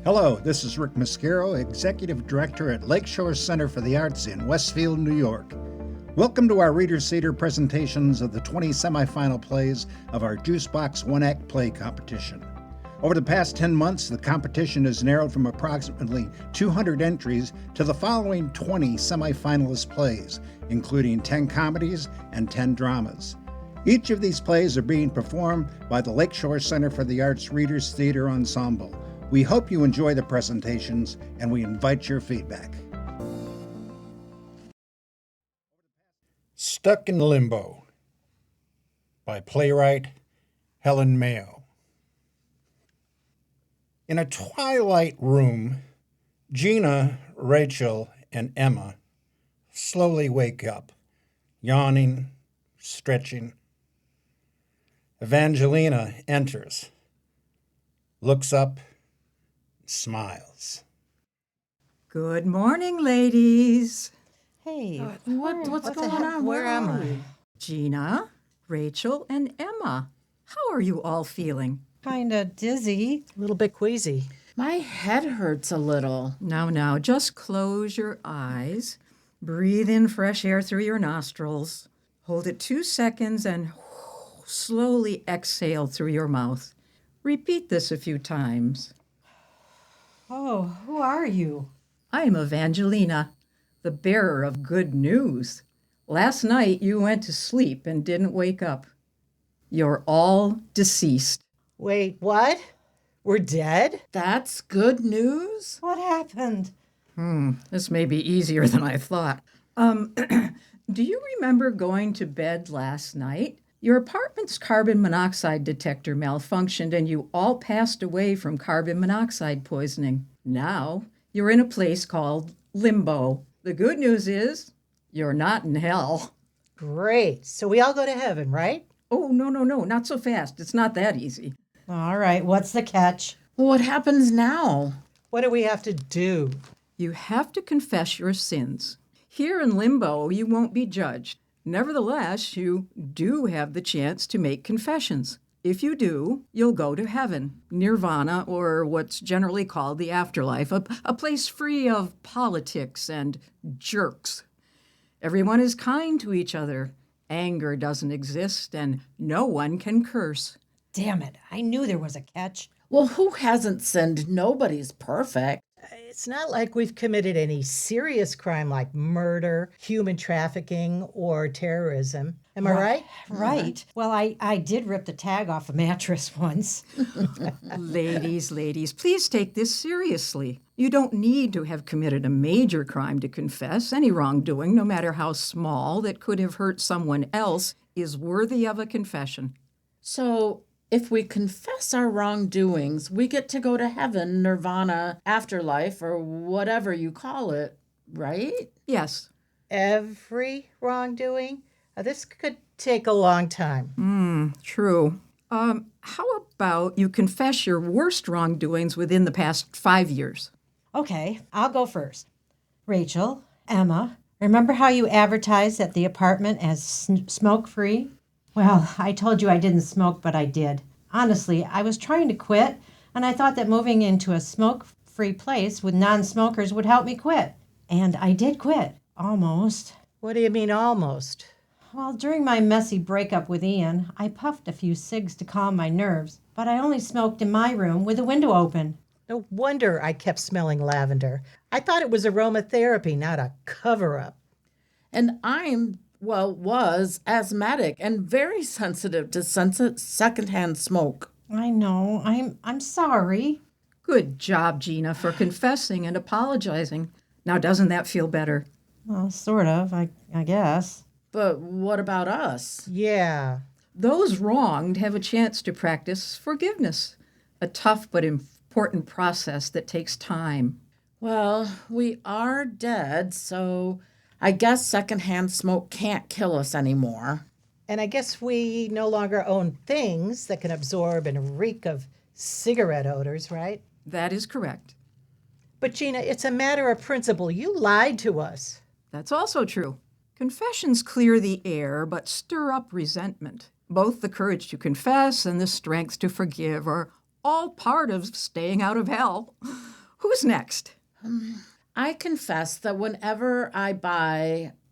Hello, this is Rick Mascaro, Executive Director at Lakeshore Center for the Arts in Westfield, New York. Welcome to our Reader's Theater presentations of the 20 semifinal plays of our Juicebox One-Act Play Competition. Over the past 10 months, the competition has narrowed from approximately 200 entries to the following 20 semifinalist plays, including 10 comedies and 10 dramas. Each of these plays are being performed by the Lakeshore Center for the Arts Reader's Theater Ensemble. We hope you enjoy the presentations, and we invite your feedback. Stuck in Limbo by playwright Helen Mayo. In a twilight room, Gina, Rachel, and Emma slowly wake up, yawning, stretching. Evangelina enters, looks up, smiles. Good morning, ladies. Hey, What's going on? Where am I? Gina, Rachel, and Emma. How are you all feeling? kinda dizzy. A little bit queasy. My head hurts a little. Now, just close your eyes. Breathe in fresh air through your nostrils. Hold it 2 seconds and slowly exhale through your mouth. Repeat this a few times. Oh, who are you? I am Evangelina, the bearer of good news. Last night you went to sleep and didn't wake up. You're all deceased. Wait, what? We're dead? That's good news? What happened? This may be easier than I thought. Do you remember going to bed last night? Your apartment's carbon monoxide detector malfunctioned and you all passed away from carbon monoxide poisoning. Now, you're in a place called Limbo. The good news is, you're not in hell. Great. So we all go to heaven, right? Oh, no, not so fast. It's not that easy. All right, what's the catch? What happens now? What do we have to do? You have to confess your sins. Here in Limbo, you won't be judged. Nevertheless, you do have the chance to make confessions. If you do, you'll go to heaven, nirvana, or what's generally called the afterlife, a place free of politics and jerks. Everyone is kind to each other. Anger doesn't exist, and no one can curse. Damn it, I knew there was a catch. Well, who hasn't sinned? Nobody's perfect. It's not like we've committed any serious crime like murder, human trafficking, or terrorism. Am I right? Right. Well, I did rip the tag off a mattress once. Ladies, please take this seriously. You don't need to have committed a major crime to confess. Any wrongdoing, no matter how small, that could have hurt someone else is worthy of a confession. So, if we confess our wrongdoings, we get to go to heaven, nirvana, afterlife, or whatever you call it, right? Yes. Every wrongdoing? This could take a long time. True. How about you confess your worst wrongdoings within the past 5 years? Okay, I'll go first. Rachel, Emma, remember how you advertised at the apartment as smoke-free? Well, I told you I didn't smoke, but I did. Honestly, I was trying to quit, and I thought that moving into a smoke-free place with non-smokers would help me quit. And I did quit. Almost. What do you mean almost? Well, during my messy breakup with Ian, I puffed a few cigs to calm my nerves, but I only smoked in my room with the window open. No wonder I kept smelling lavender. I thought it was aromatherapy, not a cover-up. And was asthmatic and very sensitive to secondhand smoke. I know. I'm sorry. Good job, Gina, for confessing and apologizing. Now, doesn't that feel better? Well, sort of, I guess. But what about us? Yeah. Those wronged have a chance to practice forgiveness, a tough but important process that takes time. Well, we are dead, so I guess secondhand smoke can't kill us anymore. And I guess we no longer own things that can absorb and reek of cigarette odors, right? That is correct. But Gina, it's a matter of principle. You lied to us. That's also true. Confessions clear the air, but stir up resentment. Both the courage to confess and the strength to forgive are all part of staying out of hell. Who's next? I confess that whenever I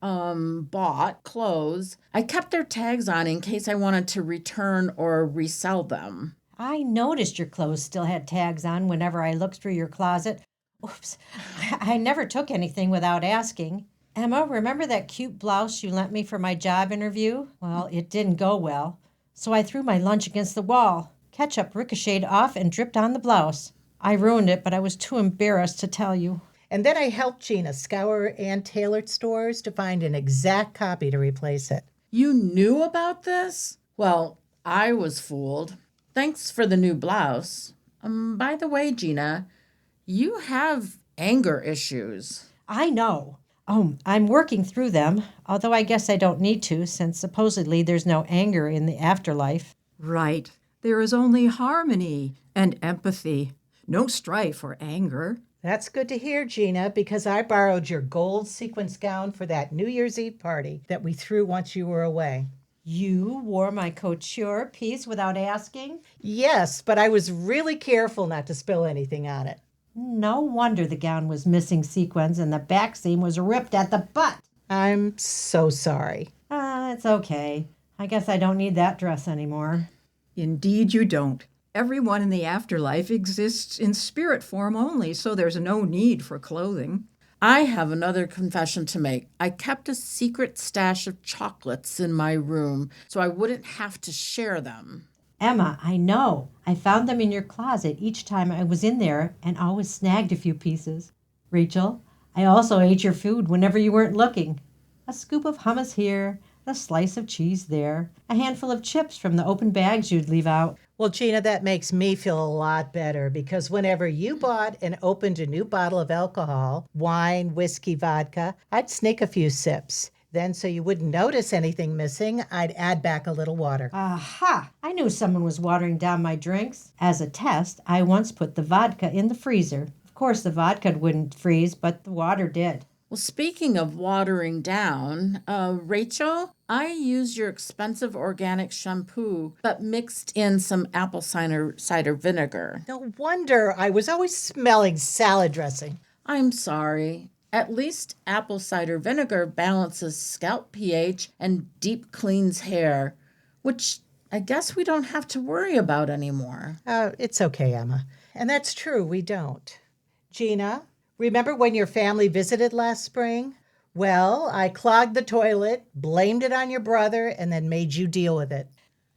bought clothes, I kept their tags on in case I wanted to return or resell them. I noticed your clothes still had tags on whenever I looked through your closet. Oops, I never took anything without asking. Emma, remember that cute blouse you lent me for my job interview? Well, it didn't go well, so I threw my lunch against the wall. Ketchup ricocheted off and dripped on the blouse. I ruined it, but I was too embarrassed to tell you. And then I helped Gina scour Ann Tailored stores to find an exact copy to replace it. You knew about this? Well, I was fooled. Thanks for the new blouse. By the way, Gina, you have anger issues. I know. Oh, I'm working through them, although I guess I don't need to, since supposedly there's no anger in the afterlife. Right. There is only harmony and empathy, no strife or anger. That's good to hear, Gina, because I borrowed your gold sequins gown for that New Year's Eve party that we threw once you were away. You wore my couture piece without asking? Yes, but I was really careful not to spill anything on it. No wonder the gown was missing sequins and the back seam was ripped at the butt. I'm so sorry. It's okay. I guess I don't need that dress anymore. Indeed, you don't. Everyone in the afterlife exists in spirit form only, so there's no need for clothing. I have another confession to make. I kept a secret stash of chocolates in my room so I wouldn't have to share them. Emma, I know. I found them in your closet each time I was in there and always snagged a few pieces. Rachel, I also ate your food whenever you weren't looking. A scoop of hummus here, a slice of cheese there, a handful of chips from the open bags you'd leave out. Well, Gina, that makes me feel a lot better because whenever you bought and opened a new bottle of alcohol, wine, whiskey, vodka, I'd sneak a few sips. Then, so you wouldn't notice anything missing, I'd add back a little water. Aha! I knew someone was watering down my drinks. As a test, I once put the vodka in the freezer. Of course, the vodka wouldn't freeze, but the water did. Well, speaking of watering down, Rachel, I used your expensive organic shampoo, but mixed in some apple cider vinegar. No wonder I was always smelling salad dressing. I'm sorry. At least apple cider vinegar balances scalp pH and deep cleans hair, which I guess we don't have to worry about anymore. It's okay, Emma. And that's true, we don't. Gina, remember when your family visited last spring? Well, I clogged the toilet, blamed it on your brother, and then made you deal with it.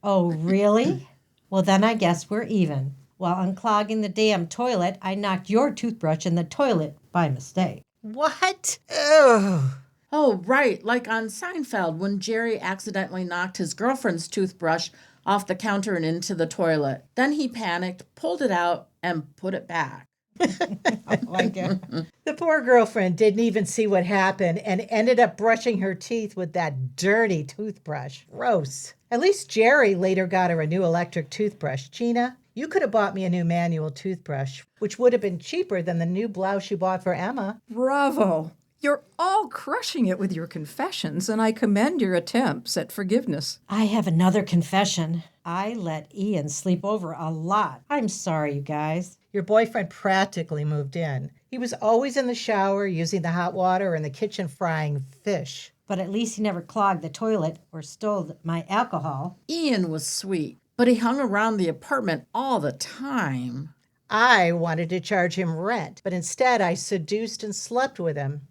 Oh, really? Well, then I guess we're even. While unclogging the damn toilet, I knocked your toothbrush in the toilet by mistake. What? Ugh. Oh, right, like on Seinfeld when Jerry accidentally knocked his girlfriend's toothbrush off the counter and into the toilet. Then he panicked, pulled it out, and put it back. The poor girlfriend didn't even see what happened and ended up brushing her teeth with that dirty toothbrush. Gross. At least Jerry later got her a new electric toothbrush. Gina, you could have bought me a new manual toothbrush, which would have been cheaper than the new blouse you bought for Emma. Bravo! You're all crushing it with your confessions, and I commend your attempts at forgiveness. I have another confession. I let Ian sleep over a lot. I'm sorry, you guys. Your boyfriend practically moved in. He was always in the shower using the hot water or in the kitchen frying fish. But at least he never clogged the toilet or stole my alcohol. Ian was sweet, but he hung around the apartment all the time. I wanted to charge him rent, but instead I seduced and slept with him.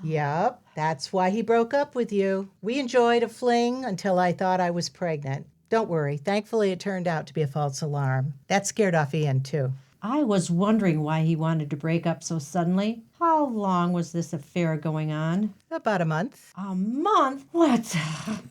Yup, that's why he broke up with you. We enjoyed a fling until I thought I was pregnant. Don't worry, thankfully it turned out to be a false alarm. That scared off Ian too. I was wondering why he wanted to break up so suddenly. How long was this affair going on? About a month. A month? What?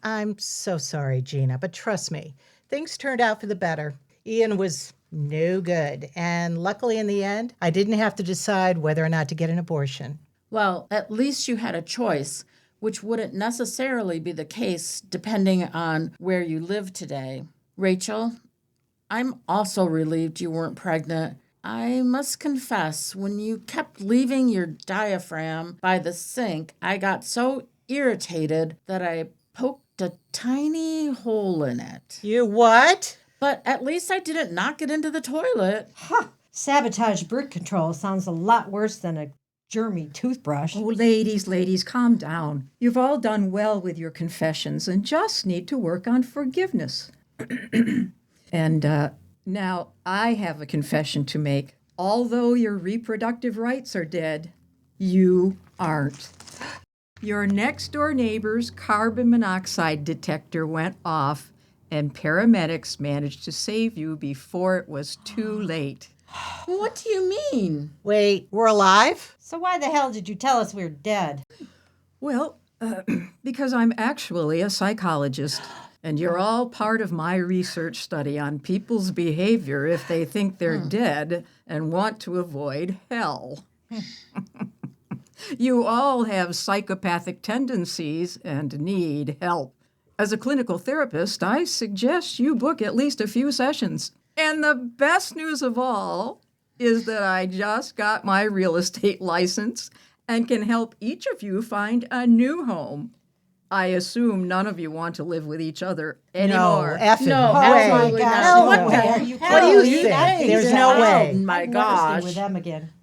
I'm so sorry, Gina, but trust me, things turned out for the better. Ian was no good, and luckily in the end, I didn't have to decide whether or not to get an abortion. Well, at least you had a choice, which wouldn't necessarily be the case depending on where you live today. Rachel, I'm also relieved you weren't pregnant. I must confess, when you kept leaving your diaphragm by the sink, I got so irritated that I poked a tiny hole in it. You what? But at least I didn't knock it into the toilet. Ha! Sabotage birth control sounds a lot worse than a germy toothbrush. Oh, ladies, calm down. You've all done well with your confessions and just need to work on forgiveness. And now I have a confession to make. Although your reproductive rights are dead, you aren't. Your next door neighbor's carbon monoxide detector went off, and paramedics managed to save you before it was too late. What do you mean? Wait, we're alive? So why the hell did you tell us we were dead? Well, because I'm actually a psychologist, and you're all part of my research study on people's behavior if they think they're dead and want to avoid hell. You all have psychopathic tendencies and need help. As a clinical therapist, I suggest you book at least a few sessions. And the best news of all is that I just got my real estate license and can help each of you find a new home. I assume none of you want to live with each other anymore. No, effing No, way. absolutely God, not. Hell what no. the What are do you you kidding? think? That There's is no out. way. My I'd never stay gosh. with them again.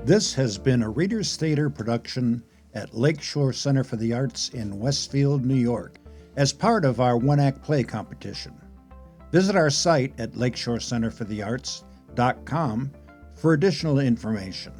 This has been a Reader's Theater production at Lakeshore Center for the Arts in Westfield, New York, as part of our one-act play competition. Visit our site at lakeshorecenterforthearts.com for additional information.